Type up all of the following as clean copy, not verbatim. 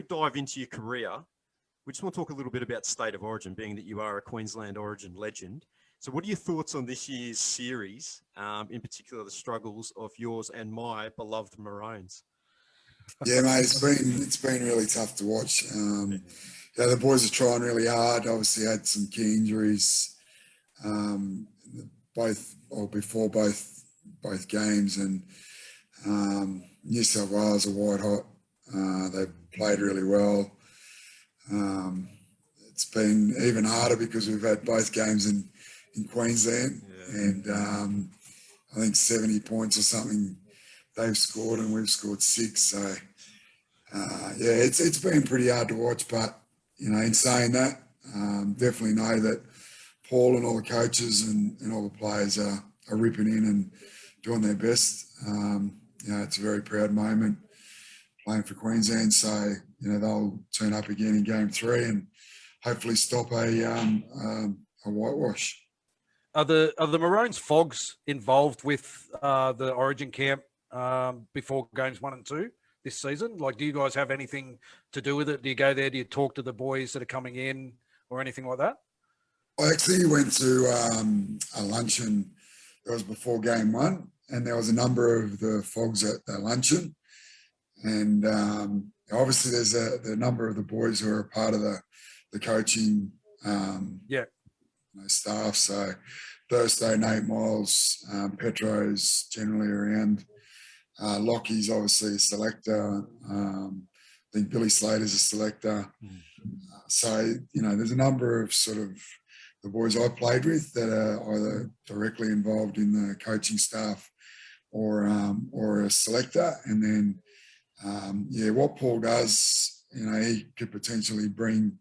dive into your career, we just want to talk a little bit about State of Origin, being that you are a Queensland Origin legend. So what are your thoughts on this year's series, in particular the struggles of yours and my beloved Maroons? Yeah, mate, it's been really tough to watch. The boys are trying really hard. Obviously, had some key injuries, before both games, and New South Wales are white hot. They've played really well. It's been even harder because we've had both games in Queensland, and I think 70 points or something they've scored and we've scored 6. So it's been pretty hard to watch. But in saying that, definitely know that Paul and all the coaches and all the players are ripping in and doing their best. It's a very proud moment playing for Queensland. So they'll turn up again in Game 3 and hopefully stop a whitewash. Are the Maroons Fogs involved with the Origin camp before games 1 and 2 this season? Like, do you guys have anything to do with it? Do you go there? Do you talk to the boys that are coming in or anything like that? I actually went to a luncheon that was before Game 1, and there was a number of the Fogs at that luncheon. And obviously there's the number of the boys who are a part of the coaching staff. So Thursday, Nate Miles, Petro's generally around. Lockie's obviously a selector. I think Billy Slater's a selector. So, there's a number of sort of the boys I played with that are either directly involved in the coaching staff or a selector. And then, what Paul does, he could potentially bring,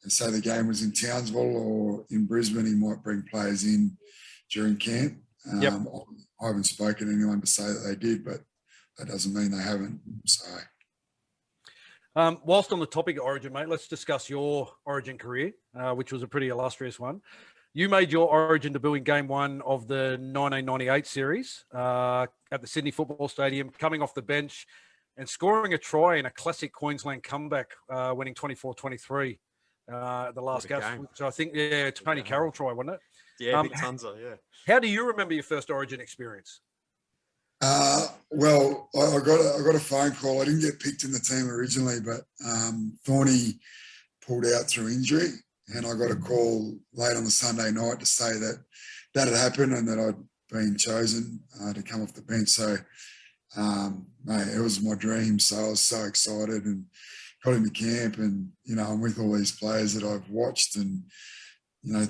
say the game was in Townsville or in Brisbane, he might bring players in during camp. I haven't spoken to anyone to say that they did, but that doesn't mean they haven't. So, whilst on the topic of Origin, mate, let's discuss your Origin career, which was a pretty illustrious one. You made your Origin debut in Game 1 of the 1998 series at the Sydney Football Stadium, coming off the bench and scoring a try in a classic Queensland comeback, winning 24-23 the last game. So I think, Tony Carroll try, wasn't it? Yeah, big Tunza, yeah. How do you remember your first Origin experience? Well, I got a phone call. I didn't get picked in the team originally, but Thorny pulled out through injury, and I got a call late on the Sunday night to say that had happened and that I'd been chosen to come off the bench. So, mate, it was my dream. So I was so excited and got into camp, and I'm with all these players that I've watched and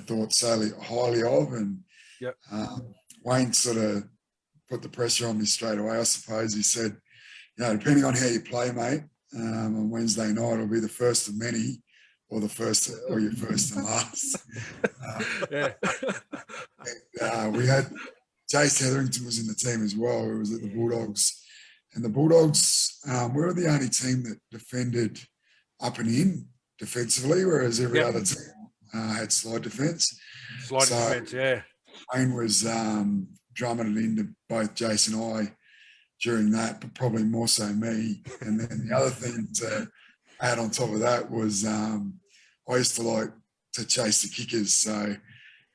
thought so highly of, and Wayne sort of put the pressure on me straight away. I suppose he said, depending on how you play, mate, on Wednesday night, it'll be the first of many, or your first and last. We had Jace Hetherington was in the team as well, who was at the Bulldogs. And the Bulldogs, we were the only team that defended up and in defensively, whereas every other team had slide defence. Defence, yeah. Wayne was drumming it into both Jace and I during that, but probably more so me. And then the other thing to add on top of that was I used to like to chase the kickers. So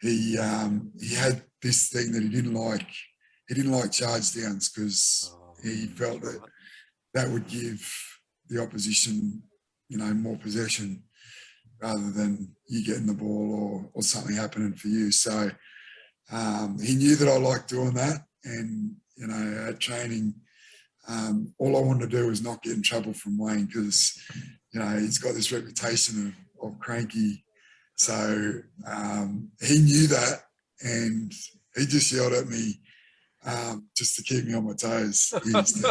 he had this thing that he didn't like. He didn't like charge downs because he felt that would give the opposition, more possession rather than you getting the ball or something happening for you. So he knew that I liked doing that. And, at training, all I wanted to do was not get in trouble from Wayne because, he's got this reputation of cranky. So he knew that, and he just yelled at me just to keep me on my toes because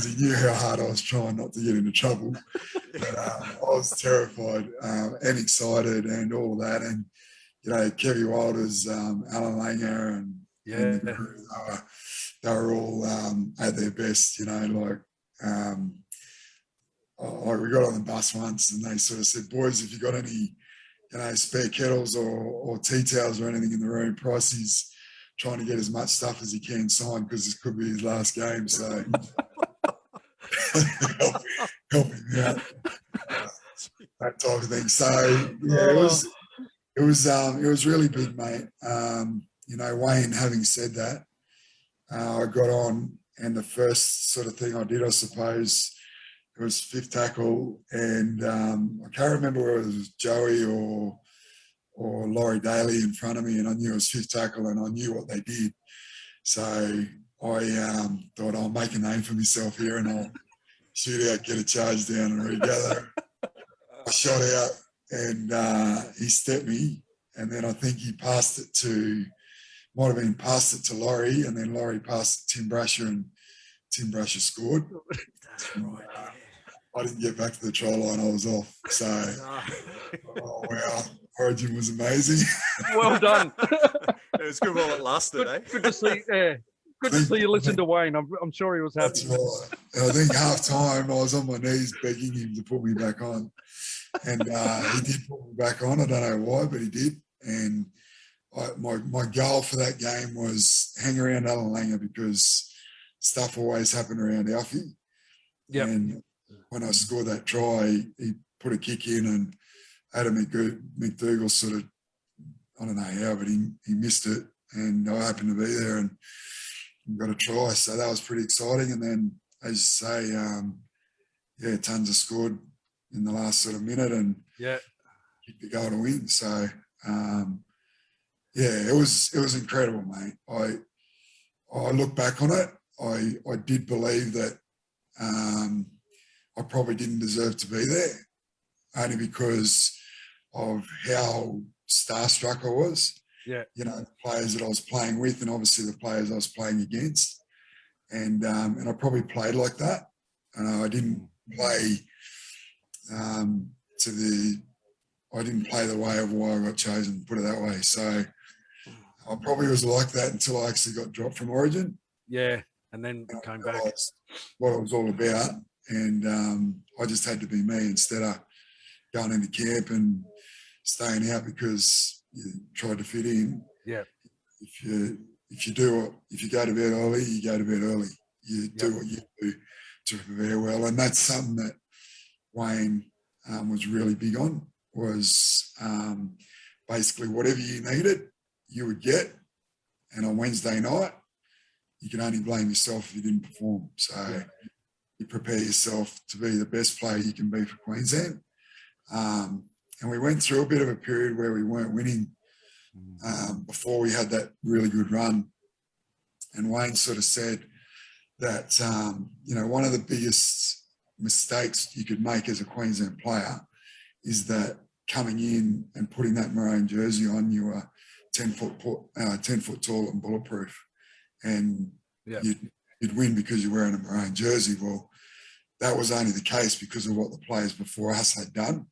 he knew how hard I was trying not to get into trouble. But I was terrified and excited and all that. And, Kevy Wilders, Alan Langer and the crew, they were all at their best, we got on the bus once and they sort of said, boys, if you got any, spare kettles or tea towels or anything in the room, Pricey's trying to get as much stuff as he can signed because this could be his last game. So help him out, that type of thing. So yeah, it was really big, mate. Wayne, having said that, I got on, and the first sort of thing I did, I suppose, it was fifth tackle, and I can't remember whether it was Joey or Laurie Daly in front of me, and I knew it was fifth tackle, and I knew what they did. So I thought I'll make a name for myself here, and I'll shoot out, get a charge down, and regather. I shot out, and he stepped me, and then I think he might have been passed it to Laurie, and then Laurie passed it to Tim Brasher, and Tim Brasher scored. That's right. I didn't get back to the try line. I was off. So, oh, wow. Origin was amazing. Well done. It was good while it lasted, eh? Good to see. Yeah, good to see you listen to Wayne. I'm sure he was happy. That's right. And I think half time I was on my knees begging him to put me back on, and he did put me back on. I don't know why, but he did. And my goal for that game was hang around Alan Langer, because stuff always happened around Alfie. Yeah. And when I scored that try, he put a kick in, and Adam McDougall sort of, I don't know how, but he missed it, and I happened to be there and got a try. So that was pretty exciting. And then, as you say, tons of scored in the last sort of minute and kicked the goal to win. So, it was incredible, mate. I look back on it, I did believe that I probably didn't deserve to be there, only because of how starstruck I was. Yeah. The players that I was playing with, and obviously the players I was playing against. And I probably played like that. I didn't play I didn't play the way of why I got chosen, put it that way. So I probably was like that until I actually got dropped from Origin. Yeah, and then came back. What it was all about. And I just had to be me instead of going into camp and staying out because you tried to fit in. Yeah. If you go to bed early, you go to bed early. You do what you do to prepare well. And that's something that Wayne was really big on, was basically whatever you needed, you would get. And on Wednesday night, you can only blame yourself if you didn't perform. So you prepare yourself to be the best player you can be for Queensland. And we went through a bit of a period where we weren't winning before we had that really good run. And Wayne sort of said that, one of the biggest mistakes you could make as a Queensland player is that coming in and putting that Maroon jersey on, you were 10 foot tall and bulletproof. And you'd win because you're wearing a Maroon jersey. Well, that was only the case because of what the players before us had done.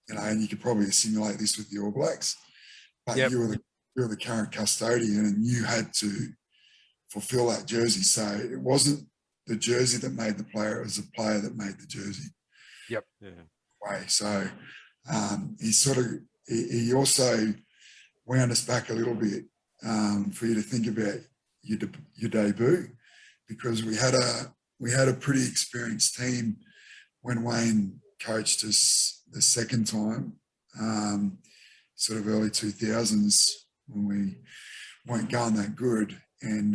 And you could probably assimilate this with the All Blacks. But you were the current custodian, and you had to fulfill that jersey. So it wasn't the jersey that made the player, it was the player that made the jersey. Yep. Yeah. Way. So he also wound us back a little bit for you to think about your debut, because we had a pretty experienced team when Wayne coached us the second time, sort of early 2000s, when we weren't going that good. And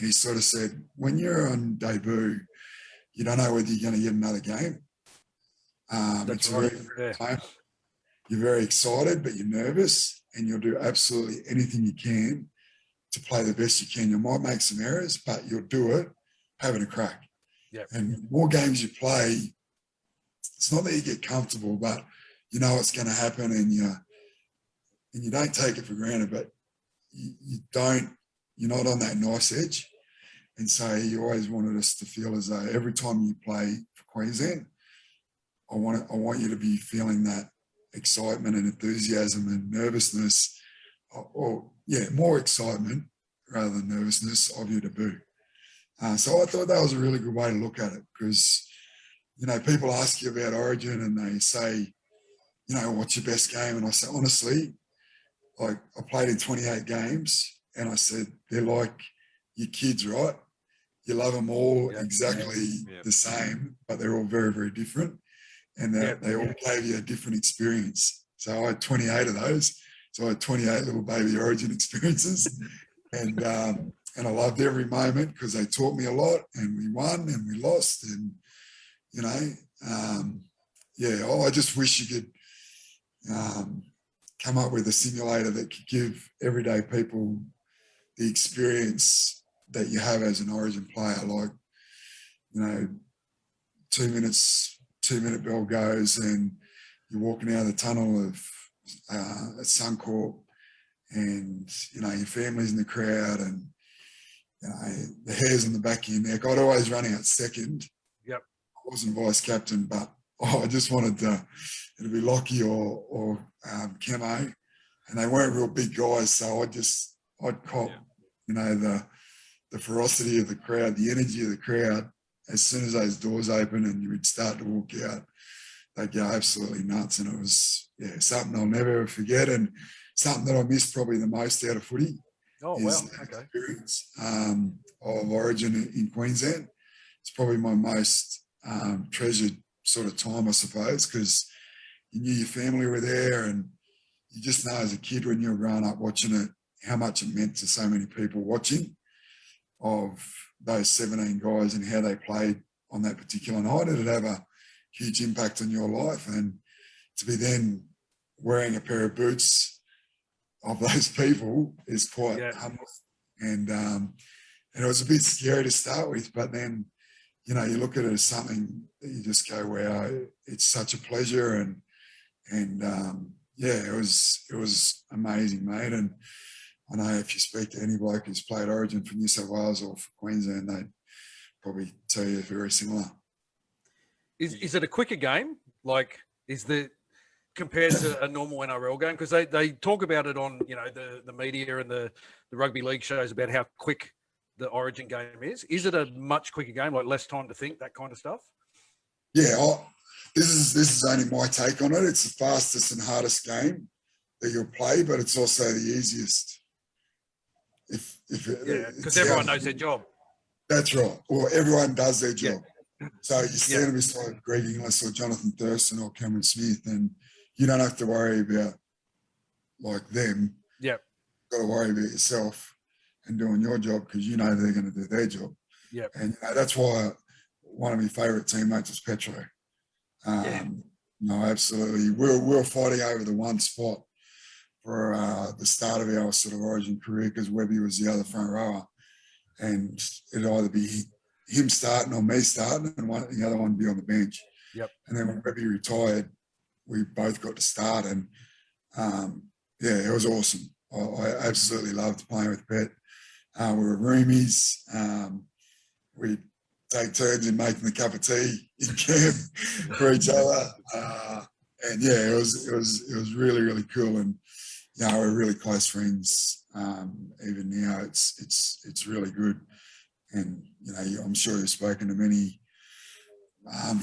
he sort of said, when you're on debut, you don't know whether you're going to get another game. That's right. You're very excited, but you're nervous, and you'll do absolutely anything you can to play the best you can. You might make some errors, but you'll do it having a crack. Yep. And the more games you play, it's not that you get comfortable, but you know what's going to happen, and you don't take it for granted, but you're not on that knife's edge. And so he always wanted us to feel as though every time you play for Queensland, I want you to be feeling that excitement and enthusiasm and nervousness, more excitement rather than nervousness of your debut. So I thought that was a really good way to look at it, because, people ask you about Origin and they say, what's your best game? And I say, honestly, like, I played in 28 games, and I said, they're like your kids, right? you love them all Yeah. exactly Yeah. the same, but they're all very, very different. And they all gave you a different experience. So I had 28 of those. So I had 28 little baby Origin experiences. And I loved every moment because they taught me a lot, and we won and we lost. And, you know, I just wish you could come up with a simulator that could give everyday people the experience that you have as an Origin player. Like, you know, 2 minutes, 2-minute bell goes and you're walking out of the tunnel of at Suncorp, and, you know, your family's in the crowd, and, you know, the hairs on the back of your neck. I'd always run out second. Yep. I wasn't vice captain, but I just wanted it'd be Lockie or Camo, and they weren't real big guys, so I'd cop, you know, the ferocity of the crowd, the energy of the crowd. As soon as those doors open and you would start to walk out, they'd go absolutely nuts. And it was, something I'll never ever forget, and something that I missed probably the most out of footy. Oh, is wow. the Okay. experience of Origin in Queensland. It's probably my most treasured sort of time, I suppose, because you knew your family were there, and you just know as a kid when you were growing up watching it, how much it meant to so many people watching, of those 17 guys and how they played on that particular night. It'd have a huge impact on your life, and to be then wearing a pair of boots of those people is quite humble. And it was a bit scary to start with, but then, you know, you look at it as something that you just go, wow, it's such a pleasure. And it was amazing, mate. And I know if you speak to any bloke who's played Origin for New South Wales or for Queensland, they'd probably tell you very similar. Is it a quicker game? Like, compared to a normal NRL game? Because they talk about it on, you know, the media and the rugby league shows about how quick the Origin game is. Is it a much quicker game, like less time to think, that kind of stuff? Yeah, this is only my take on it. It's the fastest and hardest game that you'll play, but it's also the easiest. Because everyone knows their job. That's right. Or everyone does their job. Yeah. So you stand beside Greg Inglis or Jonathan Thurston or Cameron Smith, and you don't have to worry about like them. Yep. You've got to worry about yourself and doing your job, because you know they're going to do their job. Yep. And you know, that's why one of my favourite teammates was Petro. No, absolutely. We were fighting over the one spot for the start of our sort of Origin career, because Webby was the other front rower, and it'd either be him starting or me starting, and the other one be on the bench. Yep. And then when Webby retired, we both got to start, and it was awesome. I absolutely loved playing with Pet. We were roomies. We'd take turns in making the cup of tea in camp for each other. It was really, really cool. And, you know, we're really close friends. Even now, it's really good. And, you know, I'm sure you've spoken to many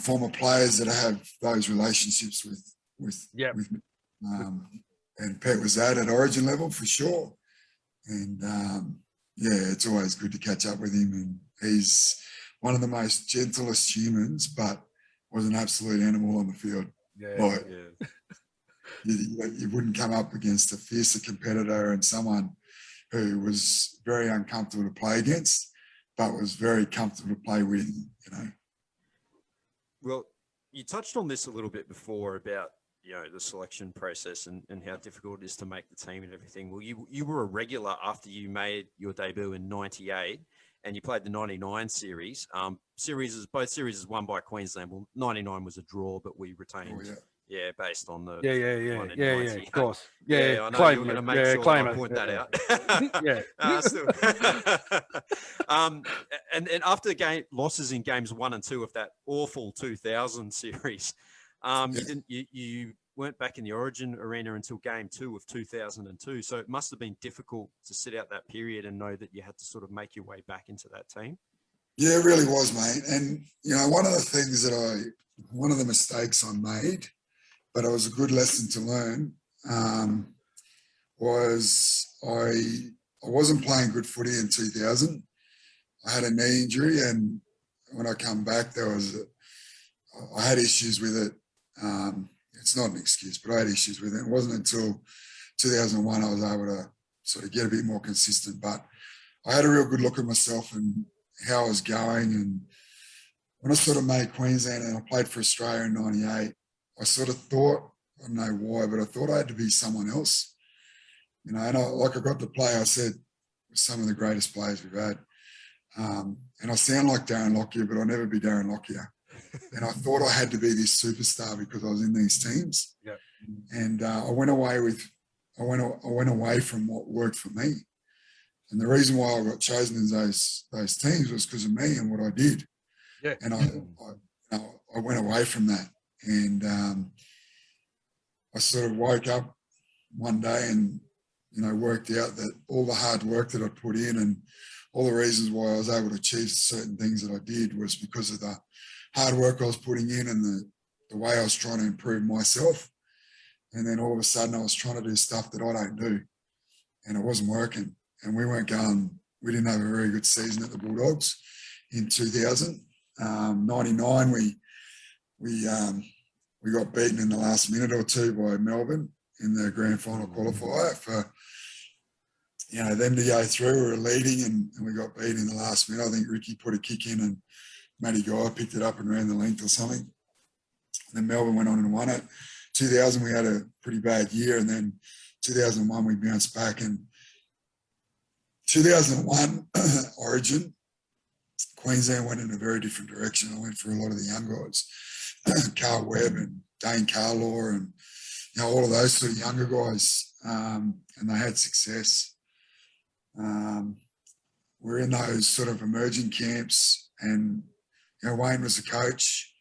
former players that have those relationships with and Pet was that at Origin level for sure. And it's always good to catch up with him. And he's one of the most gentlest humans, but was an absolute animal on the field. You wouldn't come up against a fiercer competitor and someone who was very uncomfortable to play against, but was very comfortable to play with, you know. Well, you touched on this a little bit before about, you know, the selection process and how difficult it is to make the team and everything. Well, you were a regular after you made your debut in 98, and you played the 99 series. Both series won by Queensland. Well, 99 was a draw, but we retained. Based on the of course. I know claim you were going to it. make sure Claim that I it. point that out. And after the losses in games 1 and 2 of that awful 2000 series, you weren't back in the Origin arena until game 2 of 2002. So it must have been difficult to sit out that period and know that you had to sort of make your way back into that team. Yeah, it really was, mate. And, you know, one of the mistakes I made, but it was a good lesson to learn, was I wasn't playing good footy in 2000. I had a knee injury, and when I come back, I had issues with it. It's not an excuse, but I had issues with it. It wasn't until 2001 I was able to sort of get a bit more consistent. But I had a real good look at myself and how I was going. And when I sort of made Queensland and I played for Australia in '98, I sort of thought, I don't know why, but I thought I had to be someone else. And I got to play, I said, with some of the greatest players we've had. And I sound like Darren Lockyer, but I'll never be Darren Lockyer. And I thought I had to be this superstar because I was in these teams. Yeah. And I went away from what worked for me. And the reason why I got chosen in those teams was because of me and what I did. Yeah. And I went away from that. And I sort of woke up one day and, worked out that all the hard work that I put in and all the reasons why I was able to achieve certain things that I did was because of the hard work I was putting in and the way I was trying to improve myself. And then all of a sudden I was trying to do stuff that I don't do, and it wasn't working. And we didn't have a very good season at the Bulldogs in 2000. 99, we got beaten in the last minute or two by Melbourne in the grand final qualifier for, them to go through. We were leading and we got beaten in the last minute. I think Ricky put a kick in and Matty Guy picked it up and ran the length or something. And then Melbourne went on and won it. 2000, we had a pretty bad year, and then 2001, we bounced back. And 2001 Origin, Queensland went in a very different direction. I went for a lot of the young guys, Carl Webb and Dane Carlaw and all of those sort of younger guys, and they had success. We're in those sort of emerging camps, and Wayne was the coach,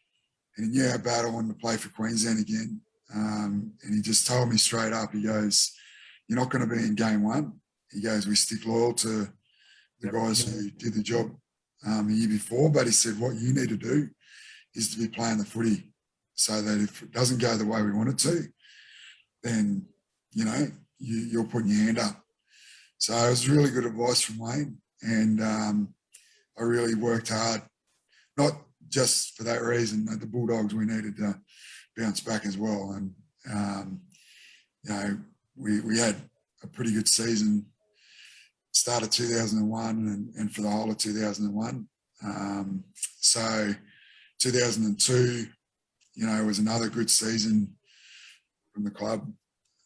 and he knew how bad I wanted to play for Queensland again. And he just told me straight up, he goes, "You're not going to be in game one." He goes, "We stick loyal to the guys who did the job the year before." But he said, "What you need to do is to be playing the footy so that if it doesn't go the way we want it to, then, you're putting your hand up." So it was really good advice from Wayne. And I really worked hard, not just for that reason. At the Bulldogs, we needed to bounce back as well. And, we had a pretty good season, start of 2001 and for the whole of 2001. So 2002, was another good season from the club.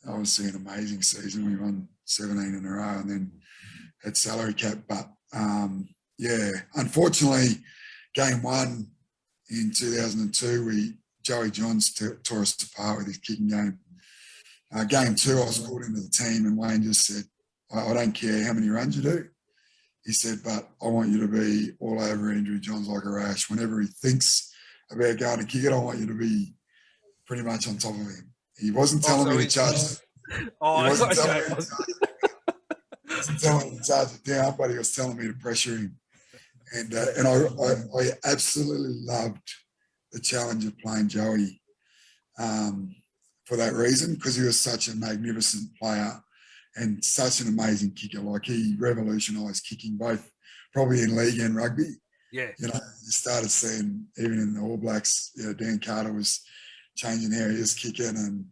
Obviously an amazing season. We won 17 in a row and then had salary cap. But, unfortunately, game one in 2002, Joey Johns tore us apart with his kicking game. Game two, I was called into the team and Wayne just said, I don't care how many runs you do. He said, but I want you to be all over Andrew Johns like a rash. Whenever he thinks about going to kick it, I want you to be pretty much on top of him. He wasn't telling me to charge it. He wasn't telling me to charge it down, but he was telling me to pressure him. And I absolutely loved the challenge of playing Joey for that reason, because he was such a magnificent player and such an amazing kicker. Like, he revolutionised kicking, both probably in league and rugby. Yeah. You started seeing, even in the All Blacks, Dan Carter was changing how he was kicking, and,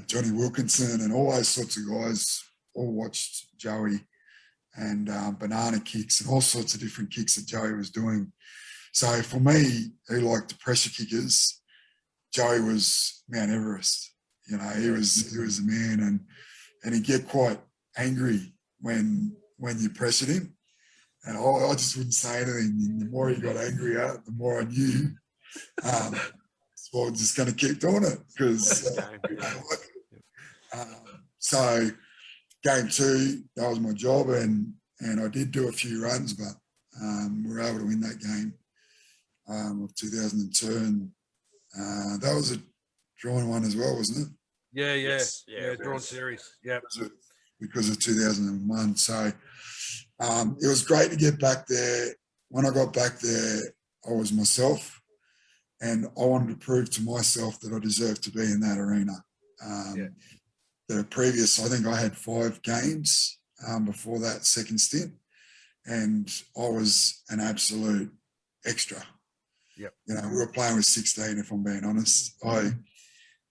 Johnny Wilkinson and all those sorts of guys all watched Joey, and banana kicks and all sorts of different kicks that Joey was doing. So for me, who liked the pressure kickers, Joey was Mount Everest. He was a man, and he'd get quite angry when you pressured him. And I just wouldn't say anything. And the more he got angrier, the more I knew. So I'm just going to keep doing it because. So game two, that was my job, and I did do a few runs, but we were able to win that game of 2002, and that was a drawn one as well, wasn't it? Yeah. Yes. Yeah, drawn series. Yeah. Because of 2001. So it was great to get back there. When I got back there, I was myself, and I wanted to prove to myself that I deserved to be in that arena. The previous, I think I had 5 games before that second stint, and I was an absolute extra. Yep. You know, we were playing with 16, if I'm being honest. I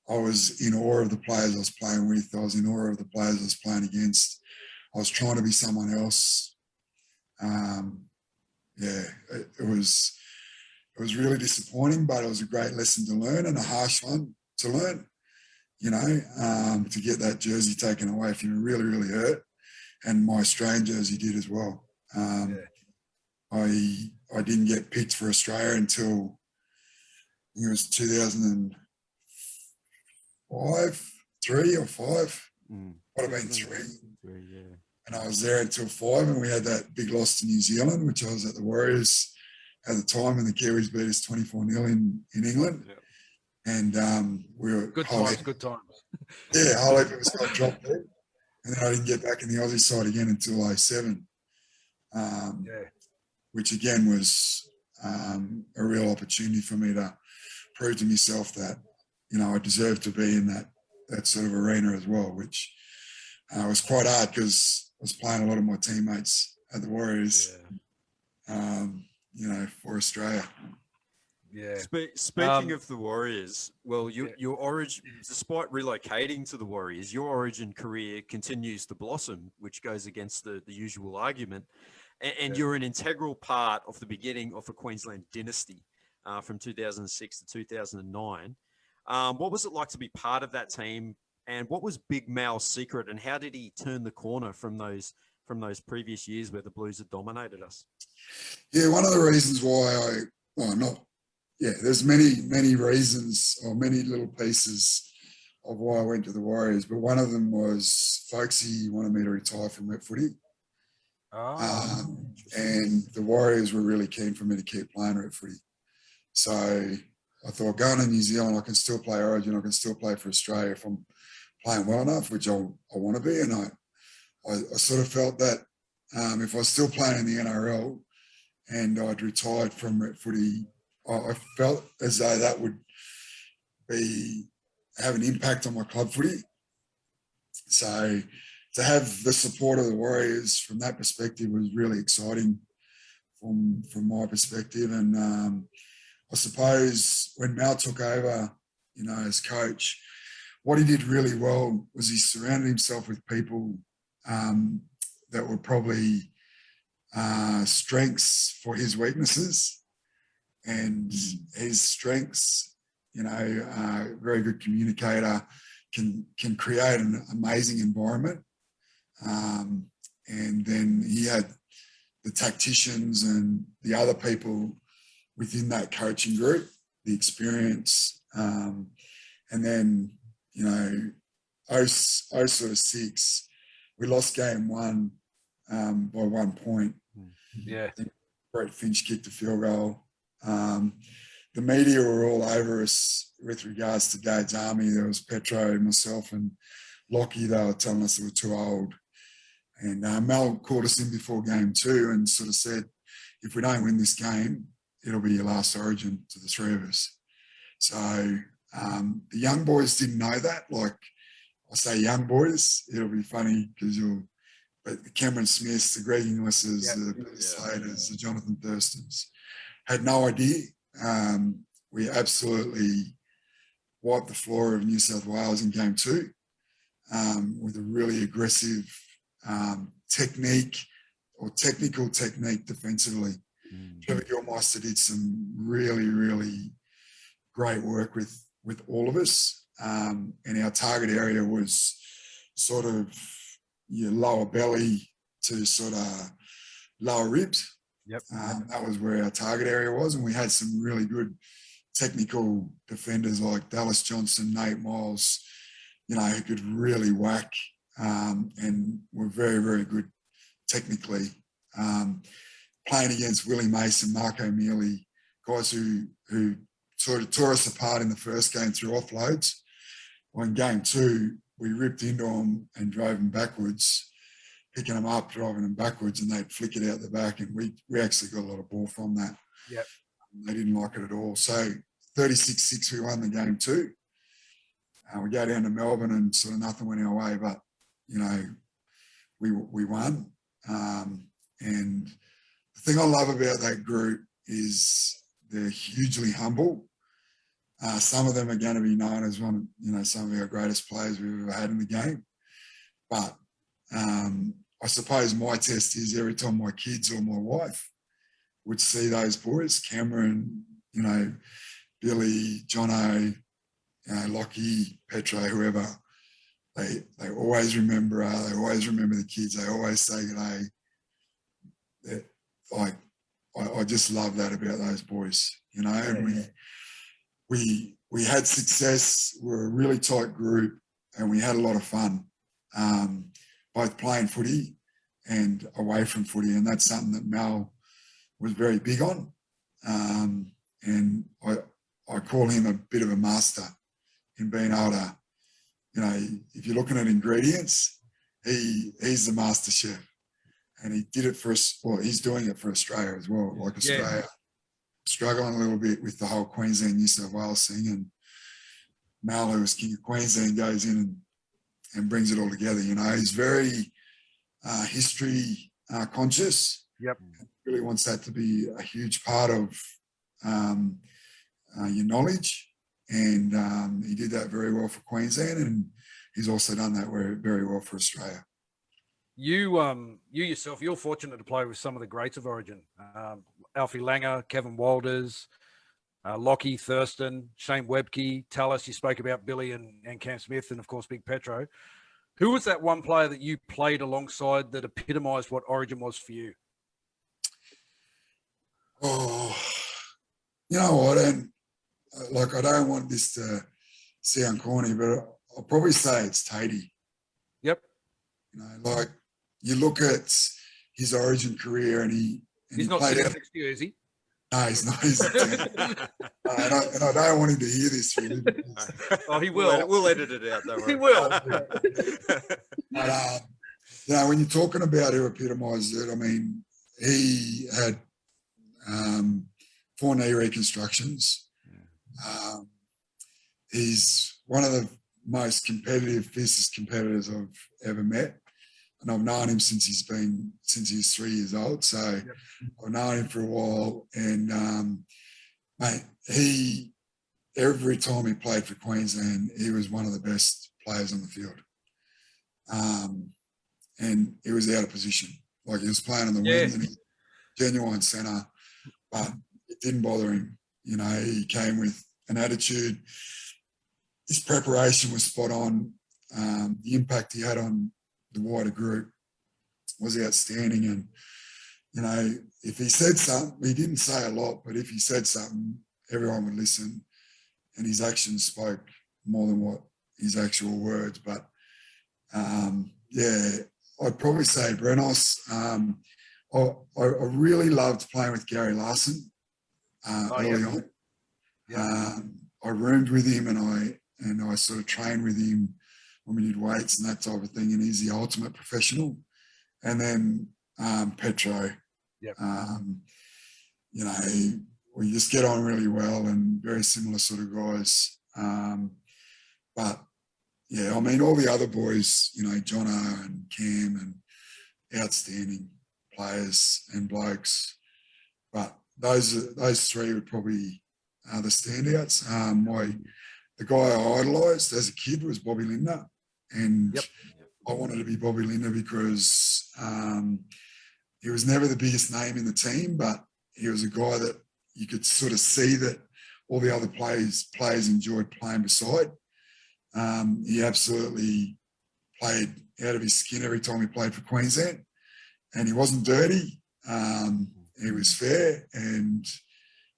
was in awe of the players I was playing with. I was in awe of the players I was playing against. I was trying to be someone else. It was really disappointing, but it was a great lesson to learn and a harsh one to learn. You know, to get that jersey taken away if you really, really hurt, and my Australian jersey did as well. I didn't get picked for Australia until I think it was 2005, 3 or 5. Might have been 3. Yeah. And I was there until 5, and we had that big loss to New Zealand, which I was at the Warriors at the time, and the Kiwis beat us 24-0 in England. Yep. And we were Good times. Yeah, whole heap of us got dropped there. And then I didn't get back in the Aussie side again until 07. Which again was a real opportunity for me to prove to myself that, you know, I deserved to be in that sort of arena as well, which was quite hard because I was playing a lot of my teammates at the Warriors, you know, for Australia. Yeah. Speaking of the Warriors, well, your origin, despite relocating to the Warriors, your origin career continues to blossom, which goes against the usual argument. And you're an integral part of the beginning of a Queensland dynasty from 2006 to 2009. What was it like to be part of that team? And what was Big Mal's secret? And how did he turn the corner from those previous years where the Blues had dominated us? Yeah, one of the reasons why there's many reasons or many little pieces of why I went to the Warriors, but one of them was Folksy wanted me to retire from wet footy. And the Warriors were really keen for me to keep playing rep footy. So I thought, going to New Zealand, I can still play Origin, I can still play for Australia if I'm playing well enough, which I want to be. And I sort of felt that if I was still playing in the NRL and I'd retired from rep footy, I felt as though that would have an impact on my club footy. So to have the support of the Warriors from that perspective was really exciting from my perspective. And I suppose when Mal took over, you know, as coach, what he did really well was he surrounded himself with people that were probably strengths for his weaknesses, and his strengths, you know, very good communicator, can create an amazing environment. And then he had the tacticians and the other people within that coaching group, the experience. And then, you know, 06, we lost game 1 by 1 point. Yeah. Brett Finch kicked a field goal. The media were all over us with regards to Gade's Army. There was Petro, myself, and Lockie. They were telling us they were too old. And Mel called us in before game 2 and sort of said, if we don't win this game, it'll be your last Origin to the 3 of us. So the young boys didn't know that. Like, I say young boys, it'll be funny because but the Cameron Smiths, the Greg Inglis's, the Peter Slaters, the Jonathan Thurstons had no idea. We absolutely wiped the floor of New South Wales in game 2 with a really aggressive technical technique defensively. Trevor Gilmeister did some really, really great work with all of us. And our target area was sort of your lower belly to sort of lower ribs. That was where our target area was. And we had some really good technical defenders like Dallas Johnson, Nate Miles, you know, who could really whack and were very, very good technically. Playing against Willie Mason, Marco Mealy, guys who sort of tore us apart in the first game through offloads. Well, in game 2, we ripped into them and drove them backwards, picking them up, driving them backwards, and they'd flick it out the back. And we actually got a lot of ball from that. They didn't like it at all. So 36-6, we won the game 2. We go down to Melbourne and sort of nothing went our way, but, you know, we won. And thing I love about that group is they're hugely humble. Some of them are going to be known as some of our greatest players we've ever had in the game. But I suppose my test is every time my kids or my wife would see those boys, Cameron, Billy, Jono, Lockie, Petro, whoever, they always remember the kids. They always say I just love that about those boys, and we had success. We're a really tight group and we had a lot of fun, both playing footy and away from footy. And that's something that Mel was very big on. And I call him a bit of a master in being able to, if you're looking at ingredients, he's the master chef. And he did it for us, well, he's doing it for Australia as well. Like Australia, struggling a little bit with the whole Queensland, New South Wales thing. And Mal, who was King of Queensland, goes in and brings it all together. He's very history conscious. Yep. Really wants that to be a huge part of your knowledge. And he did that very well for Queensland. And he's also done that very well for Australia. You yourself, you're fortunate to play with some of the greats of Origin. Alfie Langer, Kevin Walters, Lockie, Thurston, Shane Webke, Tallis. You spoke about Billy and Cam Smith, and of course Big Petro. Who was that one player that you played alongside that epitomised what Origin was for you? Oh, you know what? And I don't want this to sound corny, but I'll probably say it's Tatey. Yep. You look at his Origin career, and he's not sitting next to you, is he? No, he's not. And I don't want him to hear this. Really, oh, he will. We'll edit it out. Don't worry. He will. But, when you're talking about who epitomised it, I mean, he had 4 knee reconstructions. He's one of the most competitive, fiercest competitors I've ever met. And I've known him since he's 3 years old. So I've known him for a while. And, mate, every time he played for Queensland, he was one of the best players on the field. And he was out of position. Like, he was playing on the wing and he genuine centre, but it didn't bother him. He came with an attitude. His preparation was spot on. The impact he had on the wider group was outstanding. And, if he said something, he didn't say a lot, but if he said something, everyone would listen. And his actions spoke more than what his actual words. But, I'd probably say Brenos. I really loved playing with Gary Larson early on. Yeah. I roomed with him and I sort of trained with him when we did weights and that type of thing, and he's the ultimate professional. And then Petro, we just get on really well and very similar sort of guys. But I mean, all the other boys, Jono and Cam, and outstanding players and blokes. But those 3 would probably the standouts. The guy I idolised as a kid was Bobby Linder. And I wanted to be Bobby Linder because he was never the biggest name in the team, but he was a guy that you could sort of see that all the other players enjoyed playing beside. He absolutely played out of his skin every time he played for Queensland, and he wasn't dirty. He was fair, and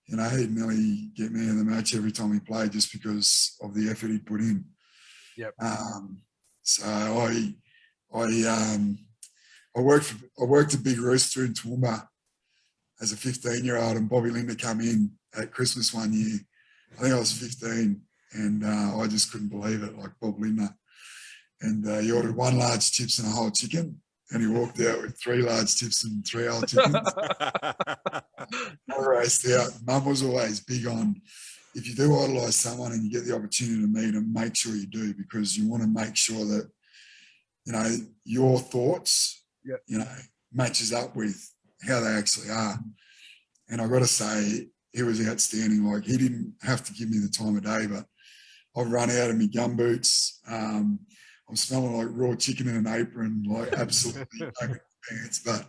he'd nearly get me in the match every time he played just because of the effort he put in. Yep. So I worked at Big Rooster in Toowoomba as a 15-year-old, and Bobby Linder came in at Christmas one year. I think I was 15, and I just couldn't believe it, like Bob Linder. And he ordered 1 large chips and a whole chicken, and he walked out with 3 large chips and 3 whole chickens. I raced out. Mum was always big on, if you do idolise someone and you get the opportunity to meet them, make sure you do, because you want to make sure that, your thoughts, matches up with how they actually are. And I've got to say, he was outstanding. Like, he didn't have to give me the time of day, but I've run out of my gumboots. I'm smelling like raw chicken in an apron, like absolutely no pants, but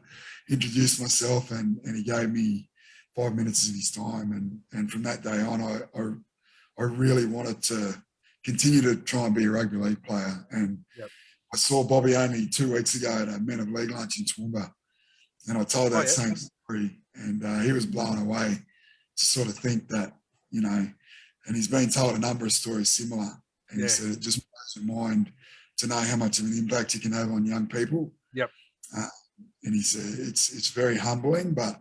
introduced myself and he gave me 5 minutes of his time. And from that day on, I really wanted to continue to try and be a rugby league player. And I saw Bobby only 2 weeks ago at a Men of League lunch in Toowoomba, and I told that same story, and he was blown away to sort of think that, you know, and he's been told a number of stories similar, and he said it just blows your mind to know how much of an impact you can have on young people. Yep. And he said it's very humbling, but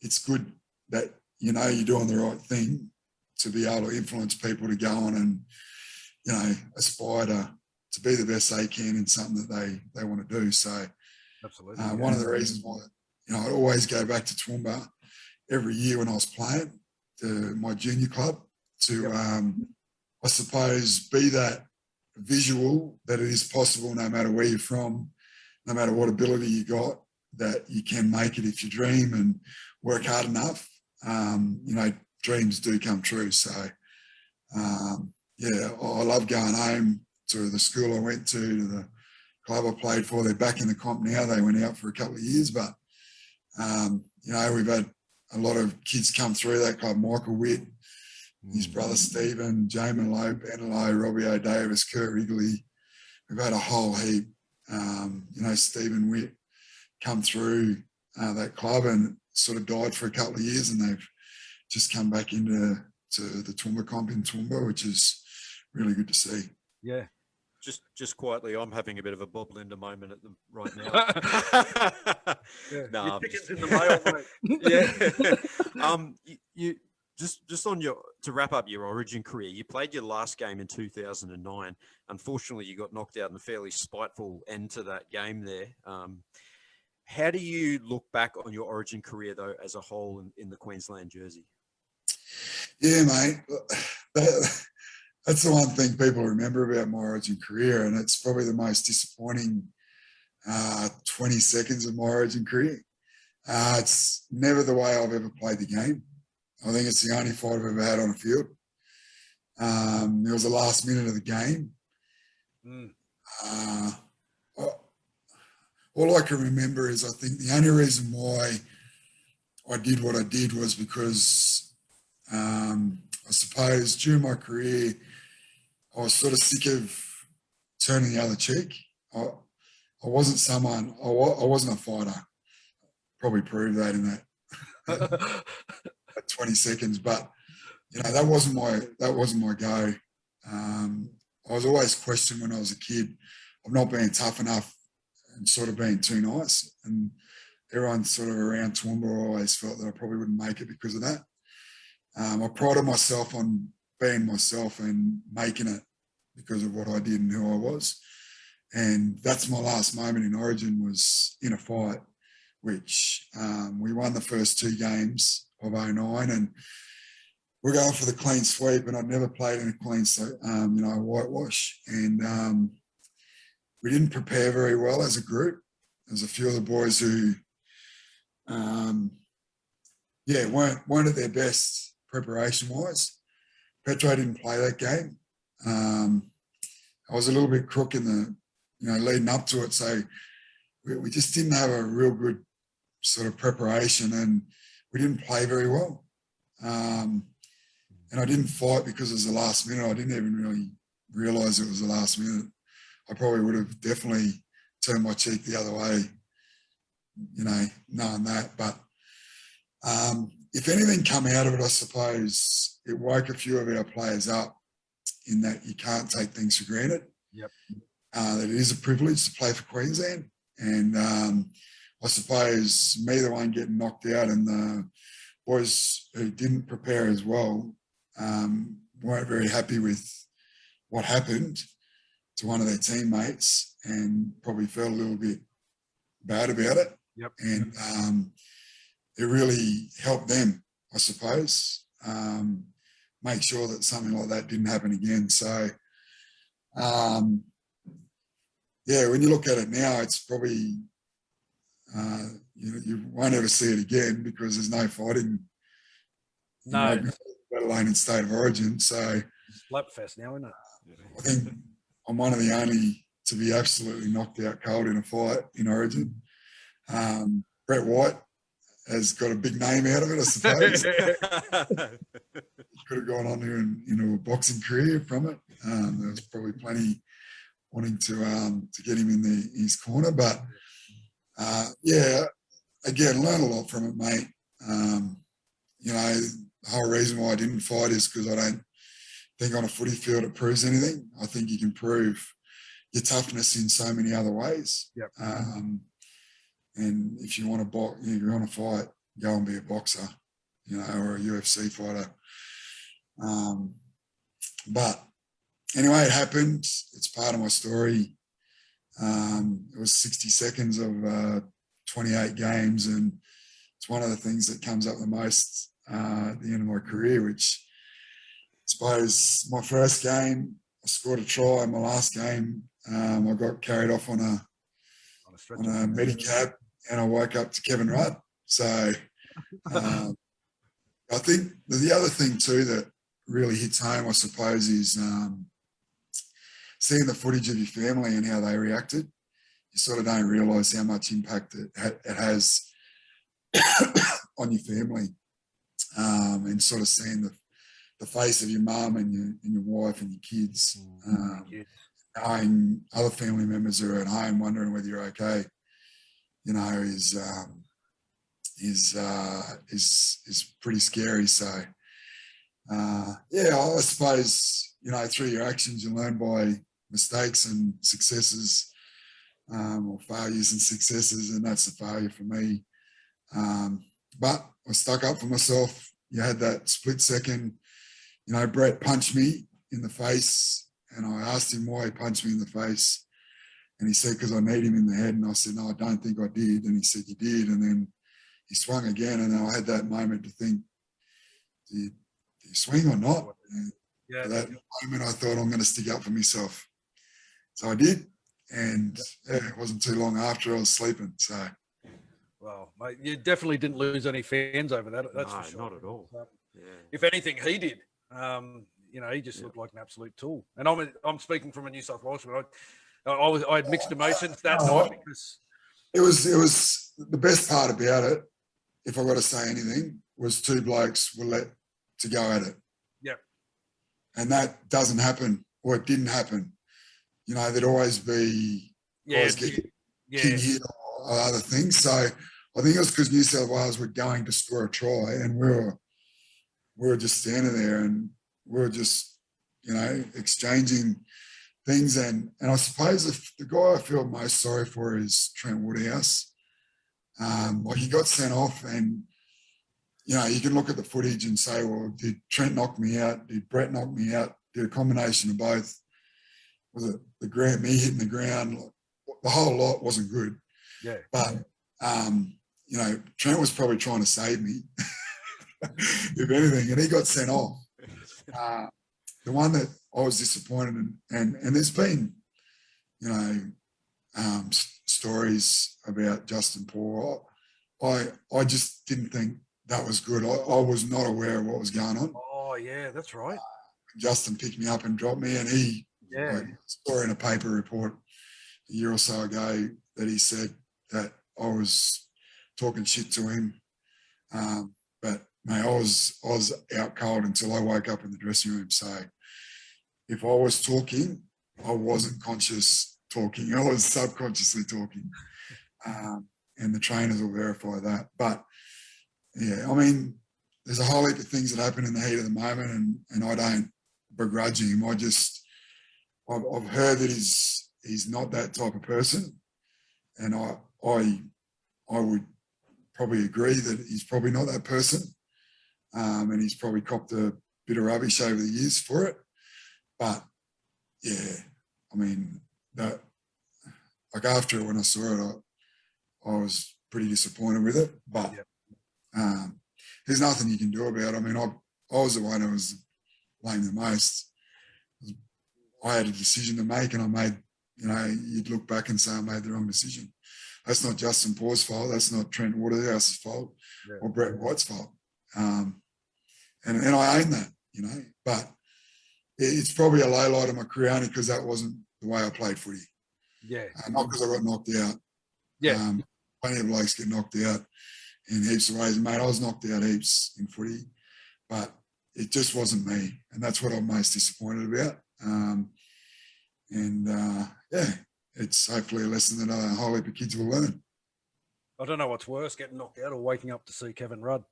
it's good that, you know, you're doing the right thing to be able to influence people to go on and, you know, aspire to be the best they can in something that they want to do. So absolutely, one of the reasons why, you know, I'd always go back to Toowoomba every year when I was playing to my junior club to, I suppose, be that visual that it is possible, no matter where you're from, no matter what ability you got, that you can make it if you dream and work hard enough. You know, dreams do come true. So, yeah, I love going home to the school I went to the club I played for. They're back in the comp now. They went out for a couple of years, but, you know, we've had a lot of kids come through that club. Michael Witt, his brother Stephen, Jamin Lowe, Ben Lowe, Robbie O'Davis, Kurt Wrigley. We've had a whole heap. You know, Stephen Witt come through that club and sort of died for a couple of years, and they've just come back into the Toowoomba comp in Toowoomba, which is really good to see. Yeah. Just quietly, I'm having a bit of a Bob Linder moment at the right now. No, chickens in the mail, mate. You just on to wrap up your Origin career, you played your last game in 2009. Unfortunately, you got knocked out in a fairly spiteful end to that game there. How do you look back on your Origin career, though, as a whole in the Queensland jersey? Yeah, mate. That's the one thing people remember about my Origin career, and it's probably the most disappointing 20 seconds of my Origin career. It's never the way I've ever played the game. I think it's the only fight I've ever had on a field. It was the last minute of the game. All I can remember is I think the only reason why I did what I did was because I suppose during my career, I was sort of sick of turning the other cheek. I wasn't someone, I wasn't a fighter. Probably proved that in that 20 seconds, but you know, that wasn't my go. I was always questioned when I was a kid of not being tough enough and sort of being too nice. And everyone sort of around Toowoomba always felt that I probably wouldn't make it because of that. I prided myself on being myself and making it because of what I did and who I was. And that's my last moment in Origin, was in a fight, which we won the first 2 games of 09, and we're going for the clean sweep, and I'd never played in a clean, you know, whitewash. And we didn't prepare very well as a group. There's a few of the boys who, weren't at their best preparation-wise. Petro didn't play that game. I was a little bit crook in the, you know, leading up to it. So we just didn't have a real good sort of preparation, and we didn't play very well. And I didn't fight because it was the last minute. I didn't even really realise it was the last minute. I probably would have definitely turned my cheek the other way, you know, knowing that. But if anything come out of it, I suppose it woke a few of our players up in that you can't take things for granted. Yep. That it is a privilege to play for Queensland. And I suppose me, the one getting knocked out, and the boys who didn't prepare as well weren't very happy with what happened to one of their teammates, and probably felt a little bit bad about it. Yep. And it really helped them, I suppose, make sure that something like that didn't happen again. So, when you look at it now, it's probably, you won't ever see it again because there's no fighting. No, Rugby, let alone in state of origin. So slapfest now, isn't it? I think I'm one of the only to be absolutely knocked out cold in a fight in origin. Brett White has got a big name out of it, I suppose. Could have gone on into a boxing career from it. There was probably plenty wanting to get him in his corner, but yeah, again, learn a lot from it, mate. The whole reason why I didn't fight is because I don't think on a footy field it proves anything. I think you can prove your toughness in so many other ways. Yep. And if you want to fight, go and be a boxer, or a UFC fighter. But anyway, it happened. It's part of my story. It was 60 seconds of 28 games, and it's one of the things that comes up the most at the end of my career, which I suppose my first game, I scored a try. My last game, I got carried off on a Medicab, and I woke up to Kevin Rudd. So I think the other thing too that really hits home, I suppose, is seeing the footage of your family and how they reacted. You sort of don't realise how much impact it has on your family, and sort of seeing the face of your mum and your wife and your kids, knowing other family members are at home wondering whether you're okay, is pretty scary. So yeah, I suppose through your actions you learn by mistakes and successes, or failures and successes, and that's the failure for me. But I stuck up for myself. You had that split second. Brett punched me in the face, and I asked him why he punched me in the face. And he said, because I need him in the head. And I said, no, I don't think I did. And he said, you did. And then he swung again. And then I had that moment to think, do you swing or not? And at that moment, I thought, I'm going to stick up for myself. So I did. And it wasn't too long after I was sleeping. So. Well, mate, you definitely didn't lose any fans over that. That's for sure. Not at all. Yeah. If anything, he did. He just looked like an absolute tool. And I'm speaking from a New South Welshman. I had mixed emotions that night because it was the best part about it. If I got to say anything, was two blokes were let to go at it. Yeah. And that doesn't happen, or it didn't happen. There'd always be king hit or other things. So I think it was because New South Wales were going to score a try, and we were just standing there, and we were just, exchanging things. And I suppose the guy I feel most sorry for is Trent Woodhouse. He got sent off, and, you can look at the footage and say, well, did Trent knock me out? Did Brett knock me out? Did a combination of both? Was it me hitting the ground? The whole lot wasn't good. Yeah. But, Trent was probably trying to save me, if anything, and he got sent off. The one that I was disappointed in, and there's been, stories about Justin Paul. I just didn't think that was good. I was not aware of what was going on. Oh, yeah, that's right. Justin picked me up and dropped me, and he I saw in a paper report a year or so ago that he said that I was talking shit to him. But mate, I was out cold until I woke up in the dressing room. So if I was talking, I wasn't conscious talking. I was subconsciously talking. And the trainers will verify that. But yeah, I mean, there's a whole heap of things that happen in the heat of the moment, and I don't begrudge him. I've heard that he's not that type of person, and I would probably agree that he's probably not that person, and he's probably copped a bit of rubbish over the years for it. But yeah, I mean, that like after when I saw it, I was pretty disappointed with it. But there's nothing you can do about it. I mean, I was the one who was blamed the most. I had a decision to make, and I made, you'd look back and say I made the wrong decision. that's not Justin Paul's fault. That's not Trent Waterhouse's fault or Brett White's fault. And I own that, you know, but it's probably a low light of my career only because that wasn't the way I played footy. Yeah. Not because I got knocked out. Yeah. Plenty of blokes get knocked out in heaps of ways. Mate, I was knocked out heaps in footy, but it just wasn't me. And that's what I'm most disappointed about. Yeah, it's hopefully a lesson that a whole heap of kids will learn. I don't know what's worse, getting knocked out or waking up to see Kevin Rudd.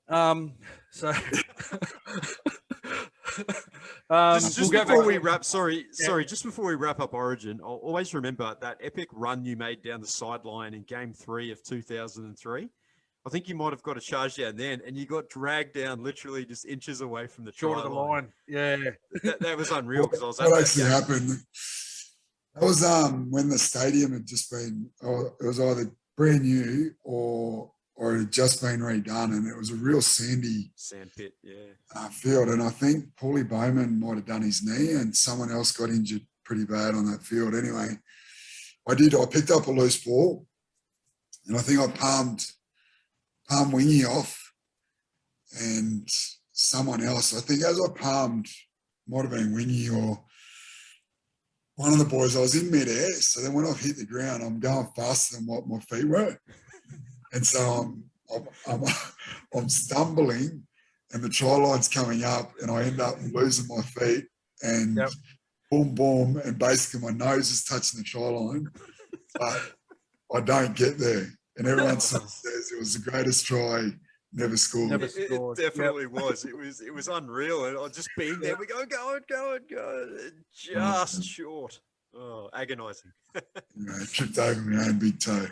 Just before we wrap, just before we wrap up Origin, I'll always remember that epic run you made down the sideline in Game 3 of 2003. I think you might have got a charge down then, and you got dragged down literally just inches away from the short of the line. Yeah, that was unreal because I was. What actually happened? That was when the stadium had just been. It was either brand new or it had just been redone, and it was a real sandy sandpit, field. And I think Paulie Bowman might have done his knee, and someone else got injured pretty bad on that field. Anyway, I picked up a loose ball, and I think I palmed Wingy off, and someone else. I think as I palmed, might have been Wingy or one of the boys. I was in midair, so then when I hit the ground, I'm going faster than what my feet were. And so I'm stumbling, and the try line's coming up, and I end up losing my feet, and boom, boom, and basically my nose is touching the try line, but I don't get there. And everyone sort of says it was the greatest try never scored. It definitely was. It was unreal, and I just being there, we go, just short. Oh, agonising. Tripped over my own big toe.